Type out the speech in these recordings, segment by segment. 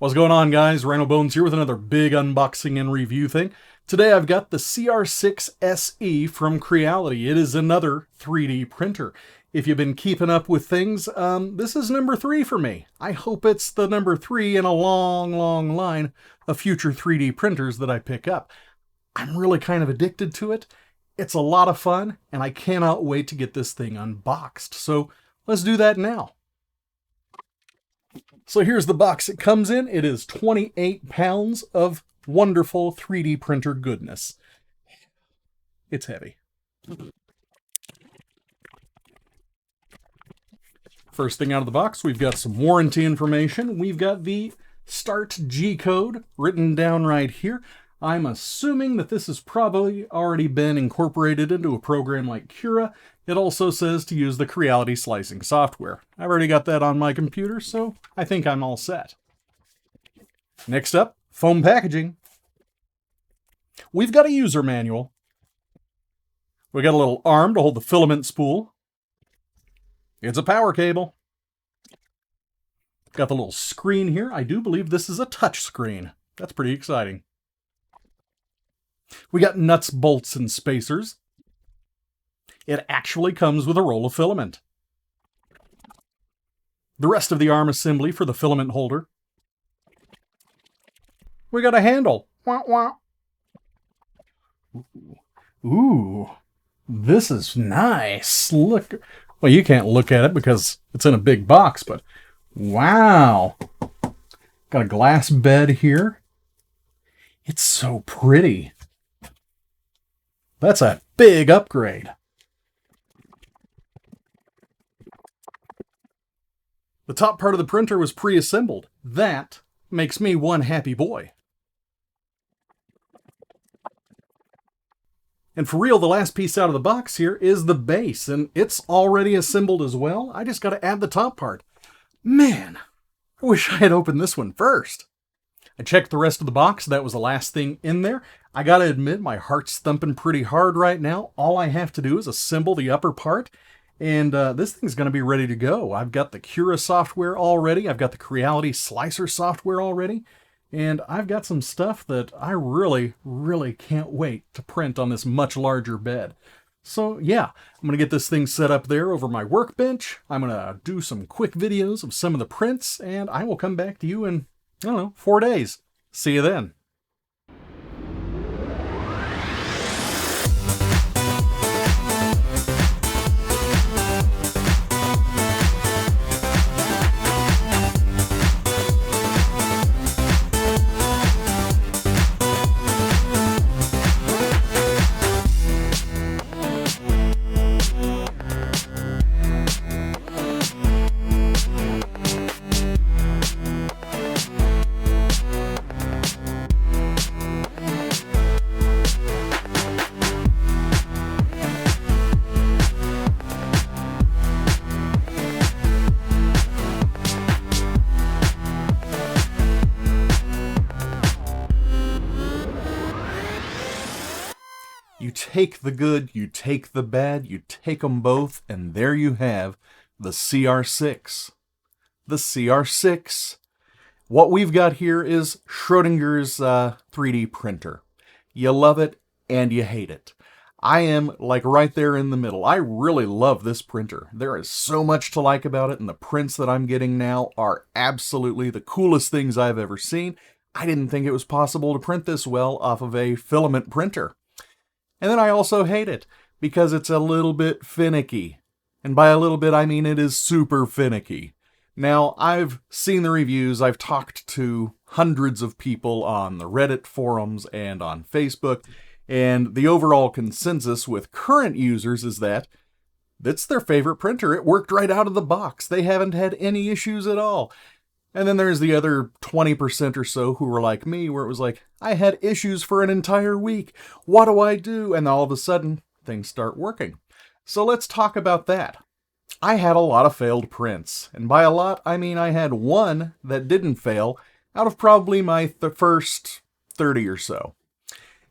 What's going on, guys? Ryno Bones here with another big unboxing and review thing. Today I've got the CR-6 SE from Creality. It is another 3D printer. If you've been keeping up with things, this is number 3 for me. I hope it's the number 3 in a long line of future 3D printers that I pick up. I'm really kind of addicted to it. It's a lot of fun, and I cannot wait to get this thing unboxed. So let's do that now. So here's the box it comes in. It is 28 pounds of wonderful 3D printer goodness. It's heavy. First thing out of the box, we've got some warranty information. We've got the Start G code written down right here. I'm assuming that this has probably already been incorporated into a program like Cura. It also says to use the Creality slicing software. I've already got that on my computer, so I think I'm all set. Next up, foam packaging. We've got a user manual. We got a little arm to hold the filament spool. It's a power cable. Got the little screen here. I do believe this is a touch screen. That's pretty exciting. We got nuts, bolts, and spacers. It actually comes with a roll of filament. The rest of the arm assembly for the filament holder. We got a handle. Wah, wah. Ooh, this is nice. Look. Well, you can't look at it because it's in a big box, but wow. Got a glass bed here. It's so pretty. That's a big upgrade. The top part of the printer was pre-assembled. That makes me one happy boy. And for real, the last piece out of the box here is the base, and it's already assembled as well. I just got to add the top part. Man, I wish I had opened this one first. I checked the rest of the box. That was the last thing in there. I gotta admit, my heart's thumping pretty hard right now. All I have to do is assemble the upper part, and this thing's gonna be ready to go. I've got the Cura software already. I've got the Creality slicer software already, and I've got some stuff that I really can't wait to print on this much larger bed. So yeah, I'm gonna get this thing set up there over my workbench. I'm gonna do some quick videos of some of the prints, and I will come back to you in, I don't know, 4 days. See you then. You take the good, you take the bad, you take them both, and there you have the CR-6. The CR-6. What we've got here is Schrodinger's 3D printer. You love it and you hate it. I am like right there in the middle. I really love this printer. There is so much to like about it, and the prints that I'm getting now are absolutely the coolest things I've ever seen. I didn't think it was possible to print this well off of a filament printer. And then I also hate it because it's a little bit finicky. And by a little bit, I mean it is super finicky. Now, I've seen the reviews. I've talked to hundreds of people on the Reddit forums and on Facebook. And the overall consensus with current users is that it's their favorite printer. It worked right out of the box. They haven't had any issues at all. And then there's the other 20% or so who were like me, where it was like, I had issues for an entire week. What do I do? And all of a sudden, things start working. So let's talk about that. I had a lot of failed prints. And by a lot, I mean I had one that didn't fail out of probably my first 30 or so.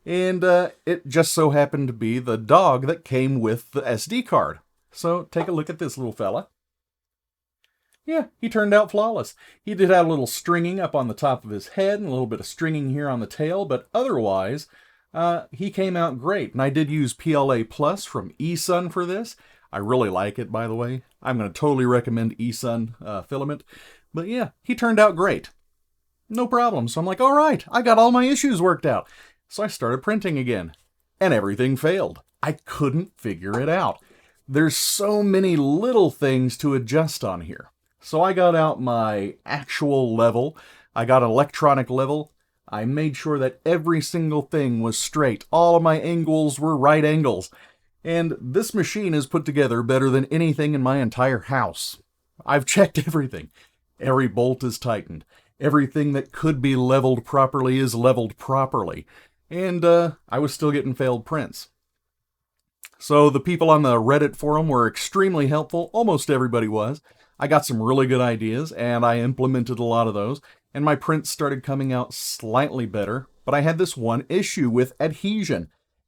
And it just so happened to be the dog that came with the SD card. So take a look at this little fella. Yeah, he turned out flawless. He did have a little stringing up on the top of his head and a little bit of stringing here on the tail, but otherwise, he came out great. And I did use PLA Plus from eSun for this. I really like it, by the way. I'm going to totally recommend eSun filament. But yeah, he turned out great. No problem. So I'm like, all right, I got all my issues worked out. So I started printing again, and everything failed. I couldn't figure it out. There's so many little things to adjust on here. So I got out my actual level. I got an electronic level. I made sure that every single thing was straight. All of my angles were right angles. And this machine is put together better than anything in my entire house. I've checked everything. Every bolt is tightened. Everything that could be leveled properly is leveled properly. And I was still getting failed prints. So the people on the Reddit forum were extremely helpful. Almost everybody was. I got some really good ideas, and I implemented a lot of those, and my prints started coming out slightly better, but I had this one issue with adhesion.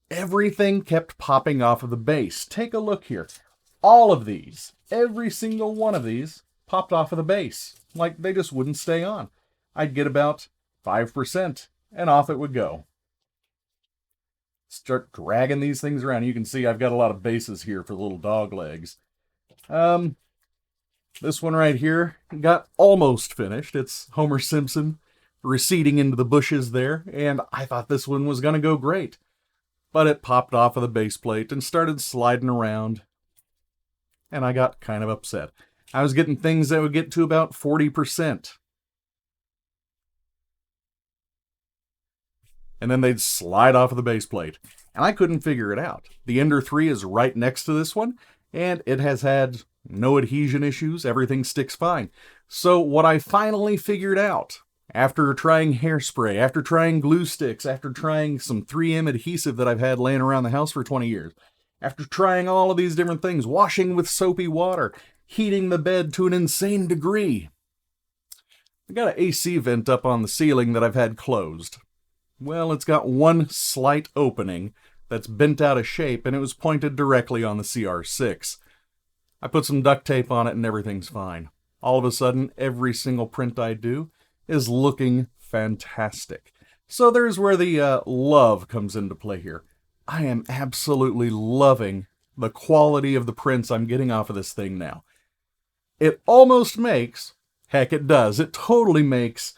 Everything kept popping off of the base. Take a look here. All of these, every single one of these, popped off of the base. Like they just wouldn't stay on. I'd get about 5%, and off it would go. Start dragging these things around. You can see I've got a lot of bases here for the little dog legs. This one right here got almost finished. It's Homer Simpson receding into the bushes there, and I thought this one was going to go great. But it popped off of the base plate and started sliding around, and I got kind of upset. I was getting things that would get to about 40%. And then they'd slide off of the base plate. And I couldn't figure it out. The Ender 3 is right next to this one, and it has had no adhesion issues. Everything sticks fine. So what I finally figured out, after trying hairspray, after trying glue sticks, after trying some 3M adhesive that I've had laying around the house for 20 years, after trying all of these different things, washing with soapy water, heating the bed to an insane degree, I got an AC vent up on the ceiling that I've had closed. Well, it's got one slight opening that's bent out of shape, and it was pointed directly on the CR-6. I put some duct tape on it and everything's fine. All of a sudden, every single print I do is looking fantastic. So there's where the love comes into play here. I am absolutely loving the quality of the prints I'm getting off of this thing now. It almost makes, heck it does, it totally makes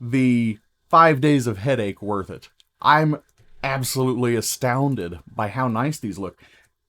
the 5 days of headache worth it. I'm absolutely astounded by how nice these look.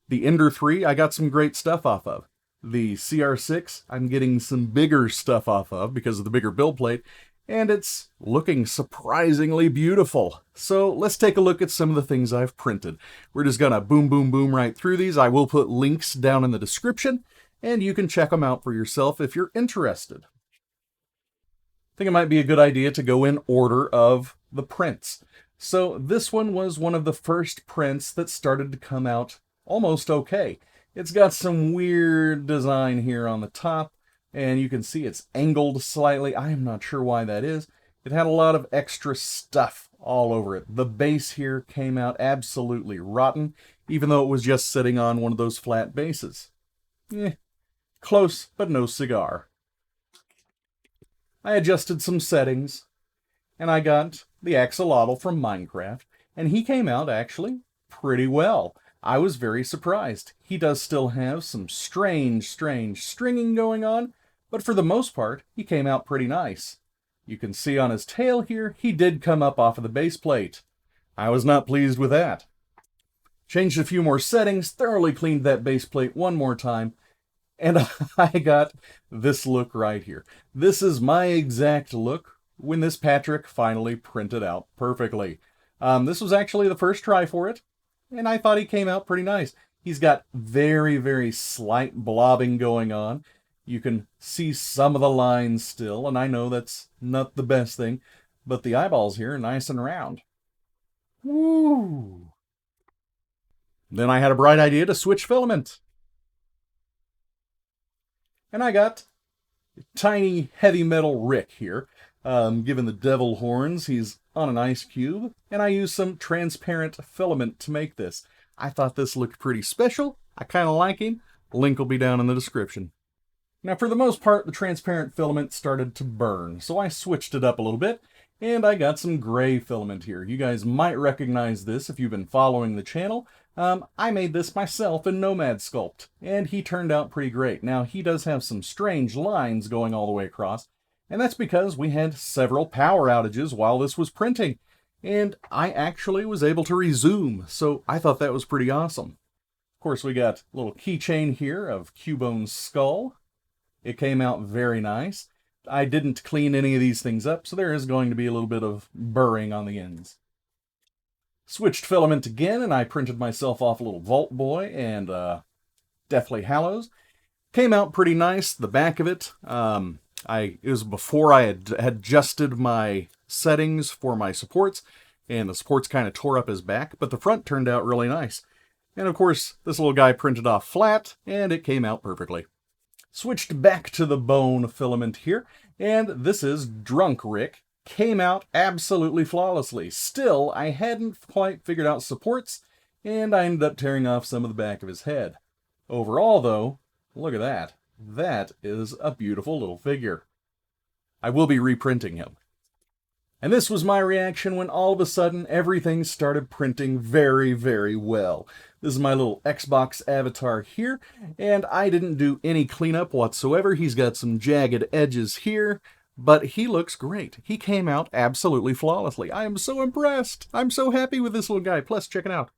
The Ender 3, I got some great stuff off of. The CR-6, I'm getting some bigger stuff off of because of the bigger build plate, and it's looking surprisingly beautiful. So let's take a look at some of the things I've printed. We're just gonna boom, boom, boom right through these. I will put links down in the description, and you can check them out for yourself if you're interested. I think it might be a good idea to go in order of the prints. So this one was one of the first prints that started to come out almost okay. It's got some weird design here on the top, and you can see it's angled slightly. I am not sure why that is. It had a lot of extra stuff all over it. The base here came out absolutely rotten, even though it was just sitting on one of those flat bases. Close, but no cigar. I adjusted some settings, and I got the axolotl from Minecraft, and he came out actually pretty well. I was very surprised. He does still have some strange stringing going on, but for the most part, he came out pretty nice. You can see on his tail here, he did come up off of the base plate. I was not pleased with that. Changed a few more settings, thoroughly cleaned that base plate one more time, and I got this look right here. This is my exact look when this Patrick finally printed out perfectly. This was actually the first try for it, and I thought he came out pretty nice. He's got very slight blobbing going on. You can see some of the lines still, and I know that's not the best thing, but the eyeballs here are nice and round. Woo! Then I had a bright idea to switch filament. And I got tiny heavy metal Rick here. Given the devil horns, he's on an ice cube, and I used some transparent filament to make this. I thought this looked pretty special. I kind of like him. Link will be down in the description. Now, for the most part, the transparent filament started to burn, so I switched it up a little bit, and I got some gray filament here. You guys might recognize this if you've been following the channel. I made this myself in Nomad Sculpt, and he turned out pretty great. Now, he does have some strange lines going all the way across, and that's because we had several power outages while this was printing, and I actually was able to resume, so I thought that was pretty awesome. Of course, we got a little keychain here of Cubone's skull. It came out very nice. I didn't clean any of these things up, so there is going to be a little bit of burring on the ends. Switched filament again, and I printed myself off a little Vault Boy and Deathly Hallows. Came out pretty nice. The back of it, it was before I had adjusted my settings for my supports, and the supports kind of tore up his back, but the front turned out really nice. And of course, this little guy printed off flat, and it came out perfectly. Switched back to the bone filament here, and this is Drunk Rick. Came out absolutely flawlessly. Still, I hadn't quite figured out supports, and I ended up tearing off some of the back of his head. Overall, though, look at that. That is a beautiful little figure. I will be reprinting him. And this was my reaction when all of a sudden everything started printing very, very well. This is my little Xbox avatar here, and I didn't do any cleanup whatsoever. He's got some jagged edges here, but he looks great. He came out absolutely flawlessly. I am so impressed. I'm so happy with this little guy. Plus, check it out.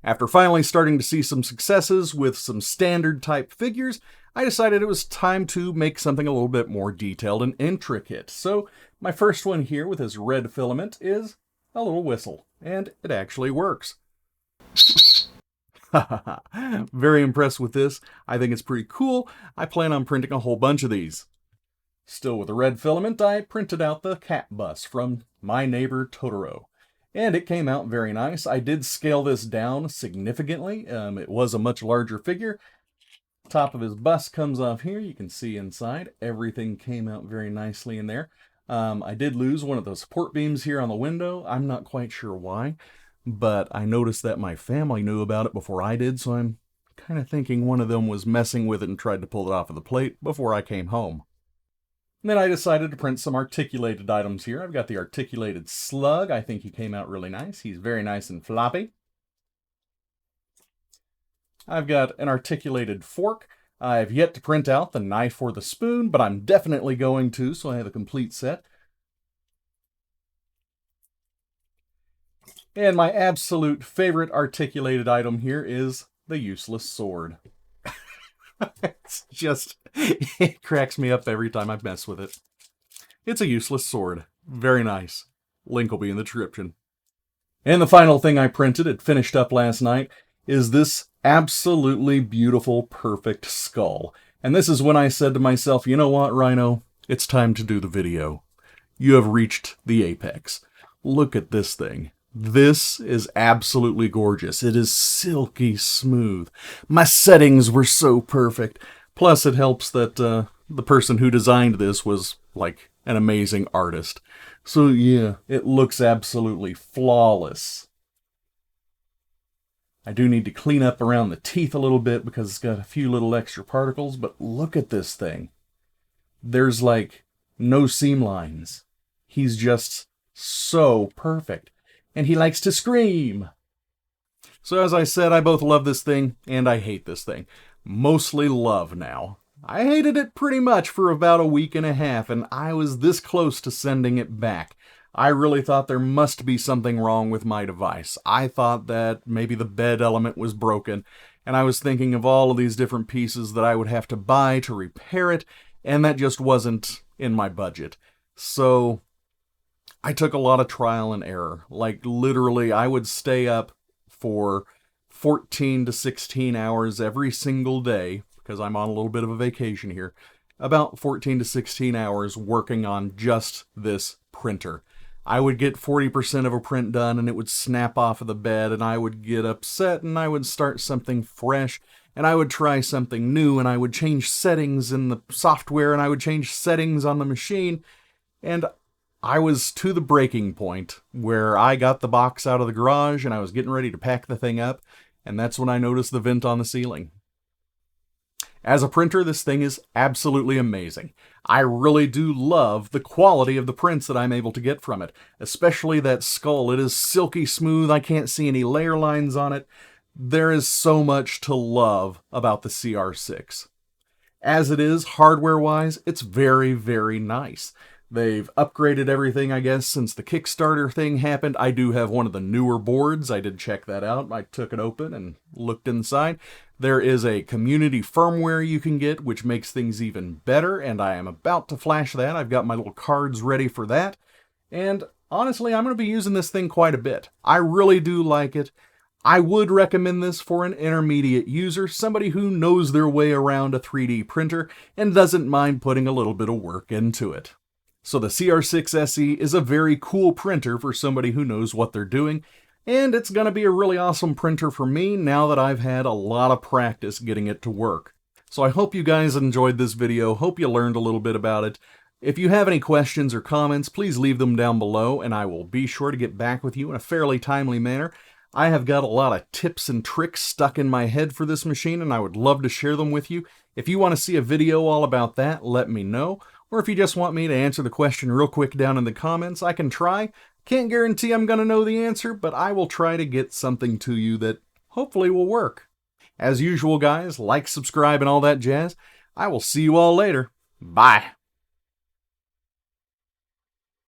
After finally starting to see some successes with some standard type figures, I decided it was time to make something a little bit more detailed and intricate. So my first one here with his red filament is a little whistle, and it actually works. Very impressed with this. I think it's pretty cool. I plan on printing a whole bunch of these. Still with the red filament, I printed out the cat bus from My Neighbor Totoro. And it came out very nice. I did scale this down significantly. It was a much larger figure. Top of his bust comes off here. You can see inside. Everything came out very nicely in there. I did lose one of the support beams here on the window. I'm not quite sure why, but I noticed that my family knew about it before I did, so I'm kind of thinking one of them was messing with it and tried to pull it off of the plate before I came home. And then I decided to print some articulated items here. I've got the articulated slug. I think he came out really nice. He's very nice and floppy. I've got an articulated fork. I've yet to print out the knife or the spoon, but I'm definitely going to, so I have a complete set. And my absolute favorite articulated item here is the useless sword. It's just, it cracks me up every time I mess with it. It's a useless sword. Very nice. Link will be in the description. And the final thing I printed, it finished up last night, is this absolutely beautiful, perfect skull. And this is when I said to myself, you know what, Ryno? It's time to do the video. You have reached the apex. Look at this thing. This is absolutely gorgeous. It is silky smooth. My settings were so perfect. Plus, it helps that the person who designed this was, like, an amazing artist. So, yeah, it looks absolutely flawless. I do need to clean up around the teeth a little bit because it's got a few little extra particles, but look at this thing. There's, like, no seam lines. He's just so perfect. And he likes to scream. So as I said, I both love this thing and I hate this thing. Mostly love now. I hated it pretty much for about a week and a half, and I was this close to sending it back. I really thought there must be something wrong with my device. I thought that maybe the bed element was broken, and I was thinking of all of these different pieces that I would have to buy to repair it, and that just wasn't in my budget. So I took a lot of trial and error. Like, literally, I would stay up for 14 to 16 hours every single day, because I'm on a little bit of a vacation here, about 14 to 16 hours working on just this printer. I would get 40% of a print done, and it would snap off of the bed, and I would get upset, and I would start something fresh, and I would try something new, and I would change settings in the software, and I would change settings on the machine, and I was to the breaking point where I got the box out of the garage and I was getting ready to pack the thing up, and that's when I noticed the vent on the ceiling. As a printer, this thing is absolutely amazing. I really do love the quality of the prints that I'm able to get from it, especially that skull. It is silky smooth. I can't see any layer lines on it. There is so much to love about the CR-6. As it is, hardware-wise, it's very, very nice. They've upgraded everything, I guess, since the Kickstarter thing happened. I do have one of the newer boards. I did check that out. I took it open and looked inside. There is a community firmware you can get, which makes things even better, and I am about to flash that. I've got my little cards ready for that. And honestly, I'm going to be using this thing quite a bit. I really do like it. I would recommend this for an intermediate user, somebody who knows their way around a 3D printer and doesn't mind putting a little bit of work into it. So the CR-6 SE is a very cool printer for somebody who knows what they're doing, and it's going to be a really awesome printer for me now that I've had a lot of practice getting it to work. So I hope you guys enjoyed this video, hope you learned a little bit about it. If you have any questions or comments, please leave them down below, and I will be sure to get back with you in a fairly timely manner. I have got a lot of tips and tricks stuck in my head for this machine, and I would love to share them with you. If you want to see a video all about that, let me know. Or if you just want me to answer the question real quick down in the comments, I can try. Can't guarantee I'm going to know the answer, but I will try to get something to you that hopefully will work. As usual, guys, like, subscribe, and all that jazz. I will see you all later. Bye.